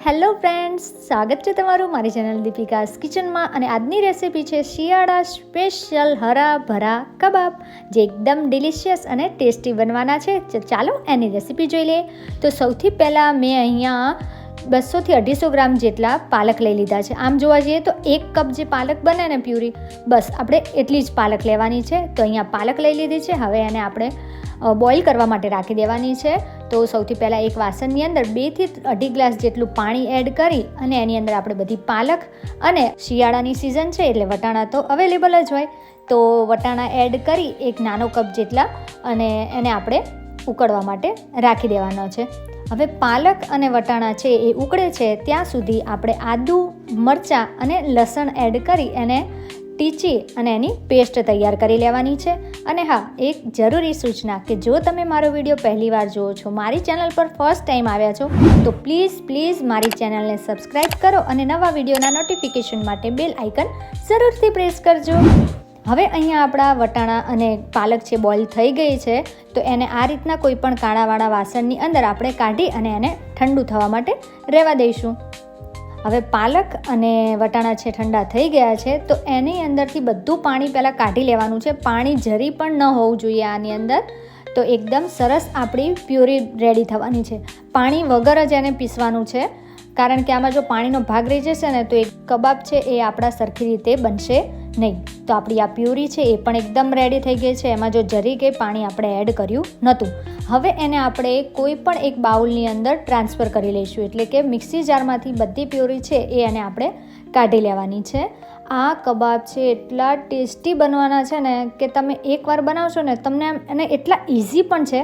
Hello friends, સ્વાગત છે તમારું મારી ચેનલ દીપિકાસ કિચનમાં. અને આજની રેસીપી છે શિયાળા સ્પેશિયલ હરા ભરા કબાબ, જે એકદમ ડિલિશિયસ અને ટેસ્ટી બનવાના છે. ચાલો એની રેસીપી જોઈ લઈએ. તો સૌથી પહેલાં મેં અહીંયા 200થી 250 ગ્રામ જેટલા પાલક લઈ લીધા છે. આમ જોવા જઈએ તો 1 કપ જે પાલક બને ને પ્યુરી, બસ આપણે એટલી જ પાલક લેવાની છે. તો અહીંયા પાલક લઈ લીધી છે. હવે એને આપણે બોઇલ કરવા માટે રાખી દેવાની છે. તો સૌથી પહેલાં એક વાસણની અંદર 2 થી 2.5 ગ્લાસ જેટલું પાણી એડ કરી અને એની અંદર આપણે બધી પાલક, અને શિયાળાની સિઝન છે એટલે વટાણા તો અવેલેબલ જ હોય, તો વટાણા એડ કરી એક નાનો કપ જેટલા, અને એને આપણે ઉકળવા માટે રાખી દેવાનો છે. હવે પાલક અને વટાણા છે એ ઉકળે છે ત્યાં સુધી આપણે આદુ, મરચાં અને લસણ એડ કરી એને ટીચી અને એની પેસ્ટ તૈયાર કરી લેવાની છે. અને હા, એક જરૂરી સૂચના કે જો તમે મારો વિડીયો પહેલીવાર જુઓ છો, મારી ચેનલ પર ફર્સ્ટ ટાઈમ આવ્યા છો, તો પ્લીઝ મારી ચેનલને સબસ્ક્રાઈબ કરો અને નવા વિડીયોના નોટિફિકેશન માટે બેલ આઇકન જરૂરથી પ્રેસ કરજો. હવે અહીંયા આપણા વટાણા અને પાલક છે બોઇલ થઈ ગઈ છે, તો એને આ રીતના કોઈ પણ કાણાવાળા વાસણની અંદર આપણે કાઢી અને એને ઠંડુ થવા માટે રહેવા દઈશું. હવે પાલક અને વટાણા છે ઠંડા થઈ ગયા છે, તો એની અંદરથી બધું પાણી પહેલાં કાઢી લેવાનું છે. પાણી જરી પણ ન હોવું જોઈએ આની અંદર. તો એકદમ સરસ આપણી પ્યુરી રેડી થવાની છે. પાણી વગર જ એને પીસવાનું છે, કારણ કે આમાં જો પાણીનો ભાગ રહી જશે ને તો એક કબાબ છે એ આપણા સરખી રીતે બનશે નહીં. તો આપણી આ પ્યુરી છે એ પણ એકદમ રેડી થઈ ગઈ છે. એમાં જો જરી કંઈ પાણી આપણે એડ કર્યું નહોતું. હવે એને આપણે કોઈ પણ એક બાઉલની અંદર ટ્રાન્સફર કરી લઈશું, એટલે કે મિક્સી જારમાંથી બધી પ્યુરી છે એ એને આપણે કાઢી લેવાની છે. આ કબાબ છે એટલા ટેસ્ટી બનવાના છે ને કે તમે એકવાર બનાવશો ને તમને એને એટલા ઇઝી પણ છે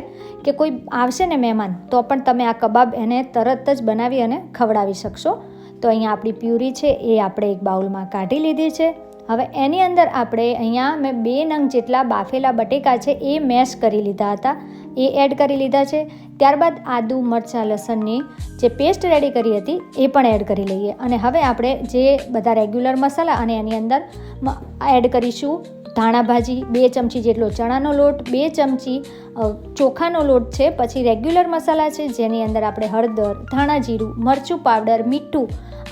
કે કોઈ આવશે ને મહેમાન તો પણ તમે આ કબાબ એને તરત જ બનાવી અને ખવડાવી શકશો. તો અહીંયા આપણી પ્યુરી છે એ આપણે એક બાઉલમાં કાઢી લીધી છે. હવે એની અંદર આપણે અહીંયા મેં 2 નંગ જેટલા બાફેલા બટેકા છે એ મેશ કરી લીધા હતા, એ એડ કરી લીધા છે. ત્યારબાદ આદુ, મરચાં, લસણની જે પેસ્ટ રેડી કરી હતી એ પણ એડ કરી લઈએ. અને હવે આપણે જે બધા રેગ્યુલર મસાલા અને એની અંદર એડ કરીશું ધાણા ભાજી, 2 ચમચી જેટલો ચણાનો લોટ, 2 ચમચી ચોખાનો લોટ છે, પછી રેગ્યુલર મસાલા છે જેની અંદર આપણે હળદર, ધાણા જીરું, મરચું પાવડર, મીઠું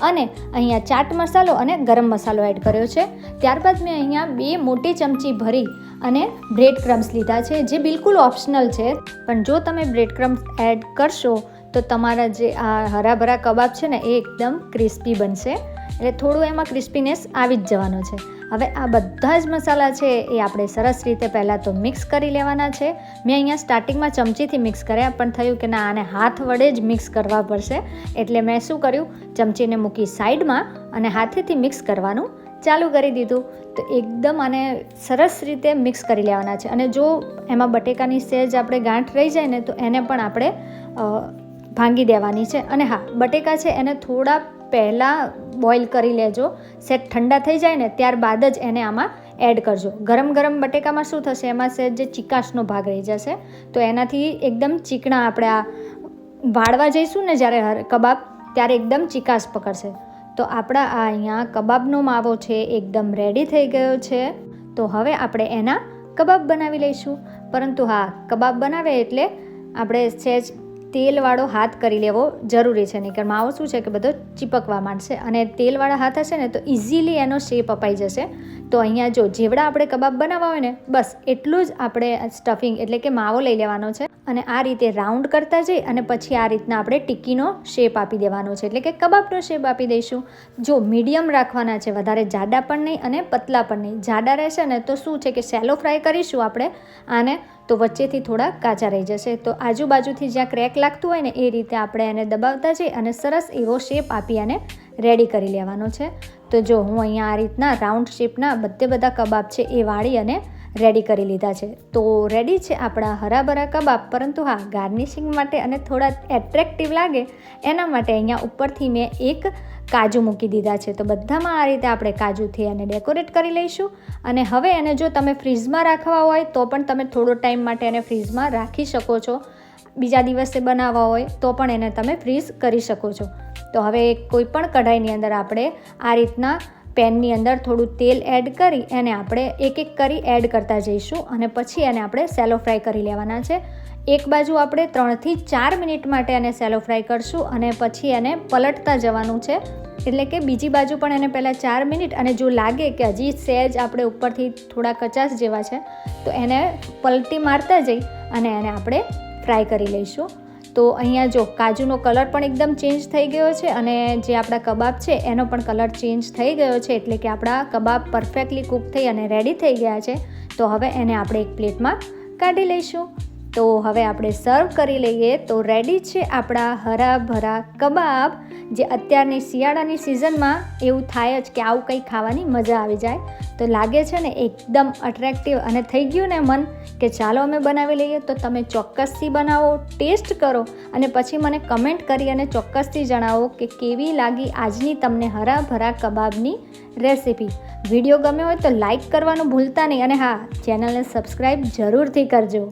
અને અહીંયા ચાટ મસાલો અને ગરમ મસાલો એડ કર્યો છે. ત્યારબાદ મેં અહીંયા 2 મોટી ચમચી ભરી અને બ્રેડ ક્રમ્સ લીધા છે, જે બિલકુલ ઓપ્શનલ છે, પણ જો તમે બ્રેડ ક્રમ્સ એડ કરશો તો તમારા જે આ હરાભરા કબાબ છે ને એ એકદમ ક્રિસ્પી બનશે, એટલે થોડું એમાં ક્રિસ્પીનેસ આવી જ જવાનો છે. હવે આ બધા જ મસાલા છે એ આપણે સરસ રીતે પહેલાં તો મિક્સ કરી લેવાના છે. મેં અહીંયા સ્ટાર્ટિંગમાં ચમચીથી મિક્સ કર્યા, પણ થયું કે ના, આને હાથ વડે જ મિક્સ કરવા પડશે, એટલે મેં શું કર્યું, ચમચીને મૂકી સાઈડમાં અને હાથેથી મિક્સ કરવાનું ચાલુ કરી દીધું. તો એકદમ આને સરસ રીતે મિક્સ કરી લેવાના છે. અને જો એમાં બટેકાની સહેજ આપણે ગાંઠ રહી જાય ને તો એને પણ આપણે ભાંગી દેવાની છે. અને હા, બટેકા છે એને થોડા પહેલાં બોઇલ કરી લેજો, સેટ ઠંડા થઈ જાય ને ત્યારબાદ જ એને આમાં એડ કરજો. ગરમ બટેકામાં શું થશે, એમાં સહેજ જે ચીકાશનો ભાગ રહી જશે, તો એનાથી એકદમ ચીકણા આપણે આ વાળવા જઈશું ને જ્યારે કબાબ, ત્યારે એકદમ ચીકાશ પકડશે. તો આપણા આ અહીંયા કબાબનો માવો છે એકદમ રેડી થઈ ગયો છે. તો હવે આપણે એના કબાબ બનાવી લઈશું. પરંતુ હા, કબાબ બનાવે એટલે આપણે સહેજ તેલવાળો હાથ કરી લેવો જરૂરી છે, નહીં કે માવો શું છે કે બધો ચીપકવા માંડશે, અને તેલવાળા હાથ હશે ને તો ઇઝીલી એનો શેપ અપાઈ જશે. તો અહીંયા જો જેવડા આપણે કબાબ બનાવવા હોય ને બસ એટલું જ આપણે સ્ટફિંગ એટલે કે માવો લઈ લેવાનો છે, અને આ રીતે રાઉન્ડ કરતા જઈ અને પછી આ રીતના આપણે ટિક્કીનો શેપ આપી દેવાનો છે, એટલે કે કબાબનો શેપ આપી દઈશું. જો મીડિયમ રાખવાના છે, વધારે જાડા પણ નહીં અને પતલા પણ નહીં. જાડા રહેશે ને તો શું છે કે શેલો ફ્રાય કરીશું આપણે આને, તો વચ્ચેથી થોડા કાચા રહી જશે. તો આજુબાજુથી જ્યાં ક્રેક લાગતું હોય ને એ રીતે આપણે એને દબાવતા જઈ અને સરસ એવો શેપ આપી અને રેડી કરી લેવાનો છે. તો જો હું અહીંયા આ રીતના રાઉન્ડ શેપના બધા કબાબ છે એ વાળી અને રેડી કરી લીધા છે. તો રેડી છે આપણા હરાભરા કબાબ. પરંતુ હા, ગાર્નિશિંગ માટે અને થોડા એટ્રેક્ટિવ લાગે એના માટે અહીંયા ઉપરથી મેં એક કાજુ મૂકી દીધા છે. તો બધામાં આ રીતે આપણે કાજુથી એને ડેકોરેટ કરી લઈશું. અને હવે એને જો તમે ફ્રીઝમાં રાખવા હોય તો પણ તમે થોડો ટાઈમ માટે એને ફ્રીઝમાં રાખી શકો છો. બીજા દિવસે બનાવવા હોય તો પણ એને તમે ફ્રીઝ કરી શકો છો. તો હવે કોઈ પણ કઢાઈની અંદર આપણે આ રીતના પેનની અંદર થોડું તેલ એડ કરી એને આપણે એક એક કરી એડ કરતા જઈશું અને પછી એને આપણે સેલો ફ્રાય કરી લેવાના છે. એક બાજુ આપણે 3 થી 4 મિનિટ માટે એને સેલો ફ્રાય કરશું અને પછી એને પલટતા જવાનું છે. એટલે કે બીજી બાજુ પણ એને પહેલાં 4 મિનિટ અને જો લાગે કે હજી સહેજ આપણે ઉપરથી થોડા કચાશ જેવા છે તો એને પલટી મારતા જઈ અને એને આપણે ફ્રાય કરી લઈશું. તો અહીંયા જો કાજુનો કલર પણ એકદમ ચેન્જ થઈ ગયો છે અને જે આપણા કબાબ છે એનો પણ કલર ચેન્જ થઈ ગયો છે, એટલે કે આપણા કબાબ પરફેક્ટલી કૂક થઈ અને રેડી થઈ ગયા છે. તો હવે એને આપણે એક પ્લેટમાં કાઢી લઈશું. તો હવે આપણે સર્વ કરી લઈએ. તો રેડી છે આપણા હરા ભરા કબાબ, જે અત્યારની શિયાળાની સિઝનમાં એવું થાય જ કે આવું કંઈ ખાવાની મજા આવી જાય. તો લાગે છે ને એકદમ અટ્રેક્ટિવ અને થઈ ગયું ને મન કે ચાલો અમે બનાવી લઈએ. તો તમે ચોક્કસથી બનાવો, ટેસ્ટ કરો અને પછી મને કમેન્ટ કરી અને ચોક્કસથી જણાવો કે કેવી લાગી આજની તમને હરા ભરા કબાબની રેસીપી. વિડીયો ગમ્યો હોય તો લાઈક કરવાનું ભૂલતા નહીં અને હા, ચેનલને સબસ્ક્રાઈબ જરૂરથી કરજો.